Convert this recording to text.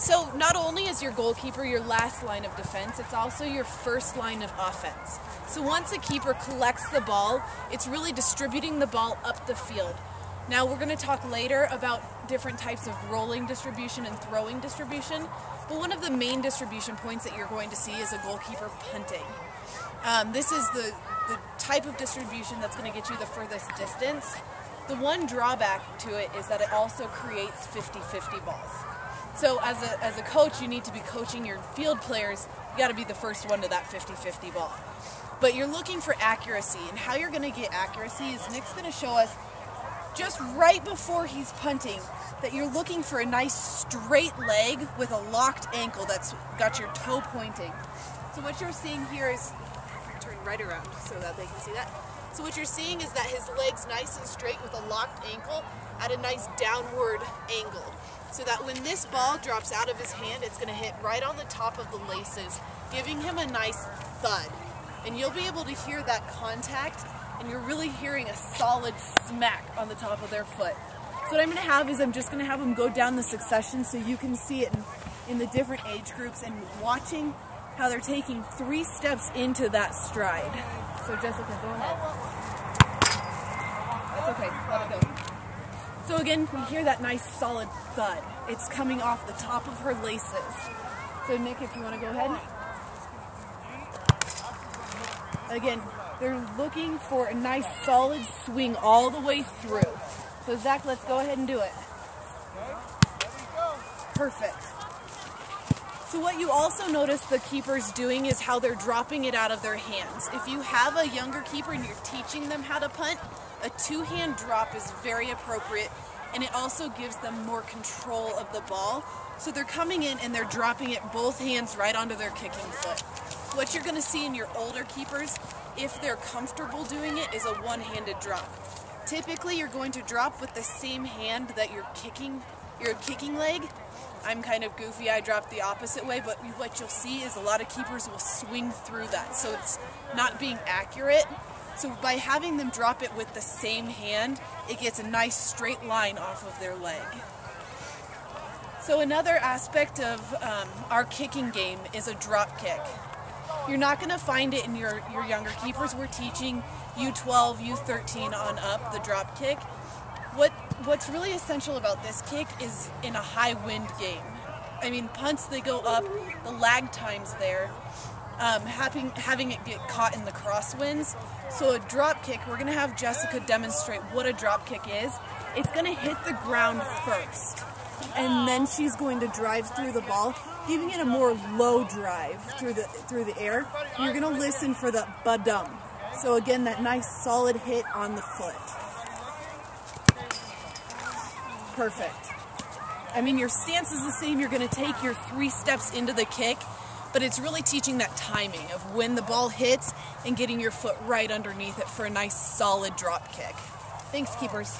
So not only is your goalkeeper your last line of defense, it's also your first line of offense. So once a keeper collects the ball, it's really distributing the ball up the field. Now we're going to talk later about different types of rolling distribution and throwing distribution, but one of the main distribution points that you're going to see is a goalkeeper punting. This is the type of distribution that's going to get you the furthest distance. The one drawback to it is that it also creates 50-50 balls. So as a coach, you need to be coaching your field players. You got to be the first one to that 50-50 ball. But you're looking for accuracy, and how you're going to get accuracy is Nick's going to show us just right before he's punting that you're looking for a nice straight leg with a locked ankle that's got your toe pointing. So what you're seeing here is, turn right around so that they can see that. So what you're seeing is that his leg's nice and straight with a locked ankle at a nice downward angle. So that when this ball drops out of his hand, it's going to hit right on the top of the laces, giving him a nice thud. And you'll be able to hear that contact, and you're really hearing a solid smack on the top of their foot. So what I'm going to have is I'm just going to have them go down the succession so you can see it in the different age groups and watching how they're taking 3 steps into that stride. So Jessica, go ahead. That's okay, let it go. So again, you hear that nice solid thud. It's coming off the top of her laces. So Nick, if you want to go ahead. Again, they're looking for a nice solid swing all the way through. So Zach, let's go ahead and do it. Perfect. So what you also notice the keepers doing is how they're dropping it out of their hands. If you have a younger keeper and you're teaching them how to punt, a 2-hand drop is very appropriate, and it also gives them more control of the ball. So they're coming in and they're dropping it both hands right onto their kicking foot. What you're going to see in your older keepers, if they're comfortable doing it, is a 1-handed drop. Typically you're going to drop with the same hand that you're kicking your kicking leg. I'm kind of goofy, I drop the opposite way, but what you'll see is a lot of keepers will swing through that, so it's not being accurate. So by having them drop it with the same hand, it gets a nice straight line off of their leg. So another aspect of our kicking game is a drop kick. You're not going to find it in your younger keepers. We're teaching U12, U13 on up, the drop kick. What's really essential about this kick is in a high wind game. I mean, punts, they go up, the lag time's there, having it get caught in the crosswinds. So a drop kick, we're going to have Jessica demonstrate what a drop kick is. It's going to hit the ground first, and then she's going to drive through the ball, giving it a more low drive through the air. You're going to listen for the ba-dum. So again, that nice solid hit on the foot. Perfect. I mean, your stance is the same. You're going to take your 3 steps into the kick, but it's really teaching that timing of when the ball hits and getting your foot right underneath it for a nice solid drop kick. Thanks, keepers.